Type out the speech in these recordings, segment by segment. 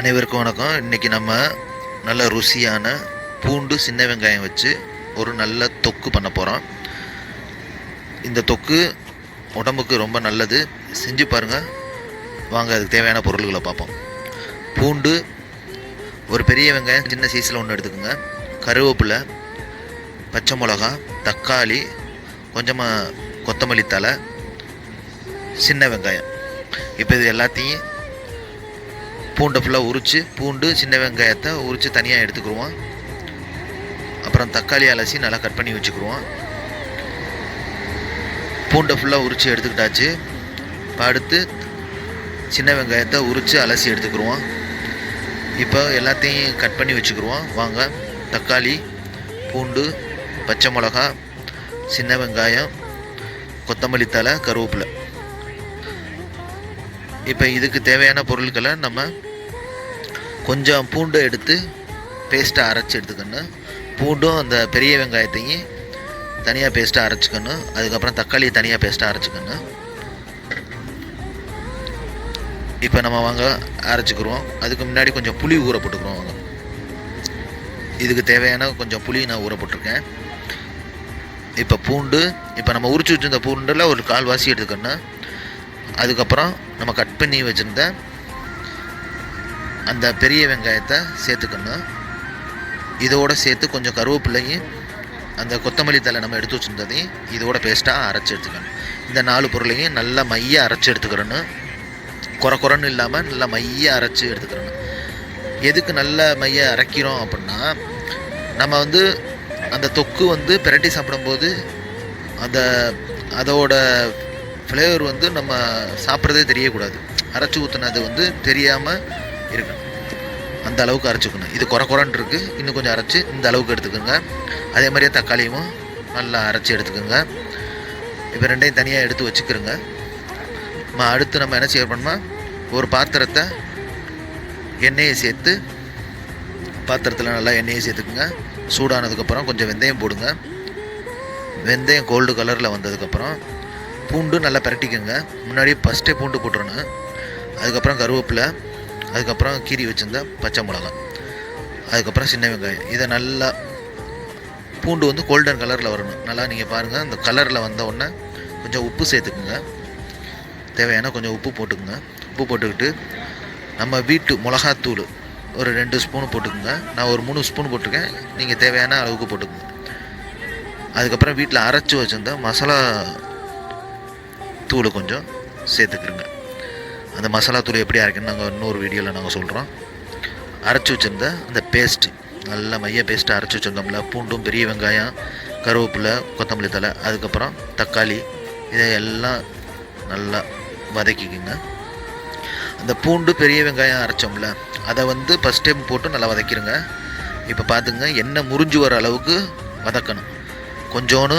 அனைவருக்கும் வணக்கம். இன்றைக்கி நம்ம நல்ல ருசியான பூண்டு சின்ன வெங்காயம் வச்சு ஒரு நல்ல தொக்கு பண்ண போகிறோம். இந்த தொக்கு உடம்புக்கு ரொம்ப நல்லது, செஞ்சு பாருங்கள். வாங்க அதுக்கு தேவையான பொருள்களை பார்ப்போம். பூண்டு ஒரு பெரிய வெங்காயம் சின்ன சைஸில் ஒன்று எடுத்துக்கோங்க. கருவேப்பிலை, பச்சை மிளகா, தக்காளி, கொஞ்சமாக கொத்தமல்லி தழை, சின்ன வெங்காயம். இப்போ இது எல்லாத்தையும் பூண்டை ஃபுல்லாக உரித்து, பூண்டு சின்ன வெங்காயத்தை உரித்து தனியாக எடுத்துக்கிடுவோம். அப்புறம் தக்காளி அலசி நல்லா கட் பண்ணி வச்சுக்கிடுவோம். பூண்டை ஃபுல்லாக உரித்து எடுத்துக்கிட்டாச்சு. இப்போ அடுத்து சின்ன வெங்காயத்தை உரித்து அலசி எடுத்துக்கிடுவோம். இப்போ எல்லாத்தையும் கட் பண்ணி வச்சுக்கிடுவோம். வாங்க, தக்காளி, பூண்டு, பச்சை மிளகா, சின்ன வெங்காயம், கொத்தமல்லி தழை, கருவேப்பிலை. இப்போ இதுக்கு தேவையான பொருட்களை நம்ம கொஞ்சம் பூண்டை எடுத்து பேஸ்ட்டாக அரைச்சி எடுத்துக்கணும். பூண்டும் அந்த பெரிய வெங்காயத்தையும் தனியாக பேஸ்ட்டாக அரைச்சிக்கணும். அதுக்கப்புறம் தக்காளியை தனியாக பேஸ்ட்டாக அரைச்சிக்கணும். இப்போ நம்ம வாங்க அரைச்சிக்கிறோம். அதுக்கு முன்னாடி கொஞ்சம் புளி ஊற போட்டுக்கிறோம். வாங்க, இதுக்கு தேவையான கொஞ்சம் புளி நான் ஊற போட்டிருக்கேன். இப்போ பூண்டு, இப்போ நம்ம உரிச்சு வச்சுருந்த பூண்டில் ஒரு கால்வாசி எடுத்துக்கணும். அதுக்கப்புறம் நம்ம கட் பண்ணி வச்சுருந்த அந்த பெரிய வெங்காயத்தை சேர்த்துக்கணும். இதோடு சேர்த்து கொஞ்சம் கருவேப்பிலையும் அந்த கொத்தமல்லி தழை நம்ம எடுத்து வச்சுருந்ததையும் இதோட பேஸ்ட்டாக அரைச்சி எடுத்துக்கணும். இந்த 4 பொருளையும் நல்லா மைய அரைச்சி எடுத்துக்கிறணும். குறன்னு இல்லாமல் நல்லா மைய அரைச்சி எடுத்துக்கிறணும். எதுக்கு நல்ல மைய அரைக்கிறோம் அப்படின்னா, நம்ம அந்த தொக்கு பிரட்டி சாப்பிடும்போது அதோட ஃப்ளேவர் நம்ம சாப்பிட்றதே தெரியக்கூடாது. அரைச்சி ஊற்றுனது தெரியாமல் இருக்கணும். அந்த அளவுக்கு அரைச்சிக்கணும். இது குறன்னு இருக்குது, இன்னும் கொஞ்சம் அரைச்சி இந்த அளவுக்கு எடுத்துக்கோங்க. அதே மாதிரியே தக்காளியும் நல்லா அரைச்சி எடுத்துக்கோங்க. இப்போ ரெண்டையும் தனியாக எடுத்து வச்சுக்கிறோங்க. அடுத்து நம்ம என்ன செய்ய பண்ணோம்னா, ஒரு பாத்திரத்தை எண்ணெயை சேர்த்து, பாத்திரத்தில் நல்லா எண்ணெயை சேர்த்துக்குங்க. சூடானதுக்கப்புறம் கொஞ்சம் வெந்தயம் போடுங்க. வெந்தயம் கோல்டு கலரில் வந்ததுக்கப்புறம் பூண்டு நல்லா பரட்டிக்கோங்க. முன்னாடியே ஃபஸ்ட்டே பூண்டு போட்டுறணும். அதுக்கப்புறம் கருவேப்பிலை, அதுக்கப்புறம் கீரி வச்சுருந்த பச்சை மிளகா, அதுக்கப்புறம் சின்ன வெங்காயம். இதை நல்லா பூண்டு கோல்டன் கலரில் வரணும். நல்லா நீங்கள் பாருங்கள், அந்த கலரில் வந்த உடனே கொஞ்சம் உப்பு சேர்த்துக்குங்க. தேவையான கொஞ்சம் உப்பு போட்டுக்குங்க. உப்பு போட்டுக்கிட்டு நம்ம வீட்டு மிளகாத்தூள் ஒரு 2 ஸ்பூன் போட்டுக்குங்க. நான் ஒரு 3 ஸ்பூன் போட்டிருக்கேன், நீங்கள் தேவையான அளவுக்கு போட்டுக்குங்க. அதுக்கப்புறம் வீட்டில் அரைச்சி வச்சுருந்த மசாலா தூள் கொஞ்சம் சேர்த்துக்கிறோங்க. அந்த மசாலா தூள் எப்படி அரைக்கணும் நாங்கள் இன்னொரு வீடியோவில் நாங்கள் சொல்கிறோம். அரைச்சி வச்சுருந்த அந்த பேஸ்ட்டு, நல்ல மைய பேஸ்ட்டு அரைச்சி வச்சுருந்தோம்ல, பூண்டும் பெரிய வெங்காயம், கருவேப்பிலை, கொத்தமல்லி தழை, அதுக்கப்புறம் தக்காளி, இதையெல்லாம் நல்லா வதக்கிக்குங்க. அந்த பூண்டு பெரிய வெங்காயம் அரைச்சோம்ல, அதை ஃபஸ்ட் டைம் போட்டு நல்லா வதக்கிடுங்க. இப்போ பார்த்துங்க, எண்ணெய் முறிஞ்சு வர அளவுக்கு வதக்கணும். கொஞ்சோன்னு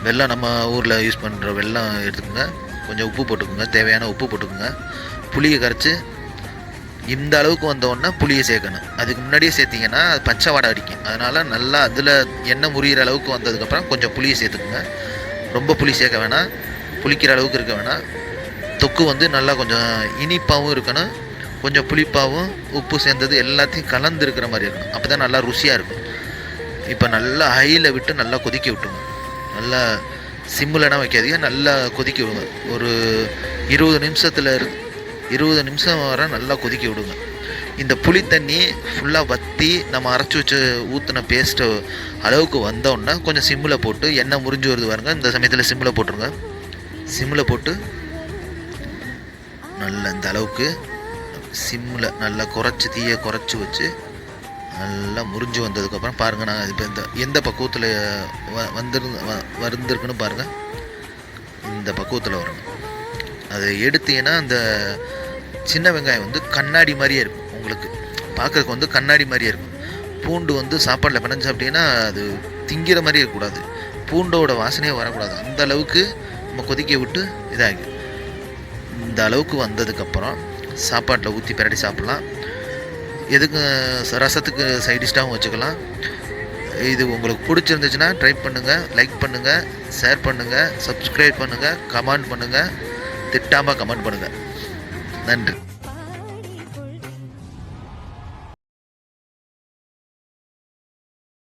வெல்லம் நம்ம ஊரில் யூஸ் பண்ணுற வெல்லம் எடுத்துக்கோங்க. கொஞ்சம் உப்பு போட்டுக்கோங்க, தேவையான உப்பு போட்டுக்கோங்க. புளியை கரைச்சி இந்த அளவுக்கு வந்தோடனே புளியை சேர்க்கணும். அதுக்கு முன்னாடியே சேர்த்திங்கன்னா அது பச்சை வாடை அடிக்கும். அதனால் நல்லா அதில் எண்ணெய் முறிகிற அளவுக்கு வந்ததுக்கப்புறம் கொஞ்சம் புளியை சேர்த்துக்குங்க. ரொம்ப புளி சேர்க்க வேணாம், புளிக்கிற அளவுக்கு இருக்க வேணாம். தொக்கு நல்லா கொஞ்சம் இனிப்பாகவும் இருக்கணும், கொஞ்சம் புளிப்பாகவும் உப்பு சேர்ந்தது எல்லாத்தையும் கலந்து இருக்கிற மாதிரி இருக்கணும். அப்போ தான் நல்லா ருசியாக இருக்கும். இப்போ நல்லா ஹையில் விட்டு நல்லா கொதிக்க விட்டுங்க. நல்லா சிம்மில்னா வைக்காதீங்க, நல்லா கொதிக்க விடுங்க. ஒரு 20 நிமிஷம் வர நல்லா கொதிக்க விடுங்க. இந்த புளி தண்ணி ஃபுல்லாக வற்றி நம்ம அரைச்சி வச்சு ஊற்றின பேஸ்ட்டு அளவுக்கு வந்தோடனே கொஞ்சம் சிம்மில் போட்டு, எண்ணெய் முறிஞ்சு வருது பாருங்க, இந்த சமயத்தில் சிம்மில் போட்டுருங்க. சிம்மில் போட்டு நல்லா இந்த அளவுக்கு சிம்மில் நல்லா தீயை குறைச்சி வச்சு நல்லா முறிஞ்சு வந்ததுக்கப்புறம் பாருங்கள், நான் இப்போ எந்த பக்குவத்தில் வந்துருக்குன்னு பாருங்கள். இந்த பக்குவத்தில் வரணும். அதை எடுத்தீங்கன்னா அந்த சின்ன வெங்காயம் கண்ணாடி மாதிரியே இருக்கும். உங்களுக்கு பார்க்குறதுக்கு கண்ணாடி மாதிரியே இருக்கும். பூண்டு சாப்பாட்டில் பிணைஞ்சு அப்படின்னா அது திங்கிற மாதிரி இருக்கக்கூடாது, பூண்டோட வாசனையே வரக்கூடாது. அந்த அளவுக்கு நம்ம கொதிக்க விட்டு இதாகி இந்த அளவுக்கு வந்ததுக்கப்புறம் சாப்பாட்டில் ஊற்றி பிரட்டி சாப்பிட்லாம். எதுக்கு ரசத்துக்கு சைடிஷ்டாகவும் வச்சுக்கலாம். இது உங்களுக்கு பிடிச்சிருந்துச்சுன்னா ட்ரை பண்ணுங்கள், லைக் பண்ணுங்கள், ஷேர் பண்ணுங்கள், சப்ஸ்கிரைப் பண்ணுங்கள், கமெண்ட் பண்ணுங்கள். திட்டாமல் கமெண்ட் பண்ணுங்கள். நன்றி.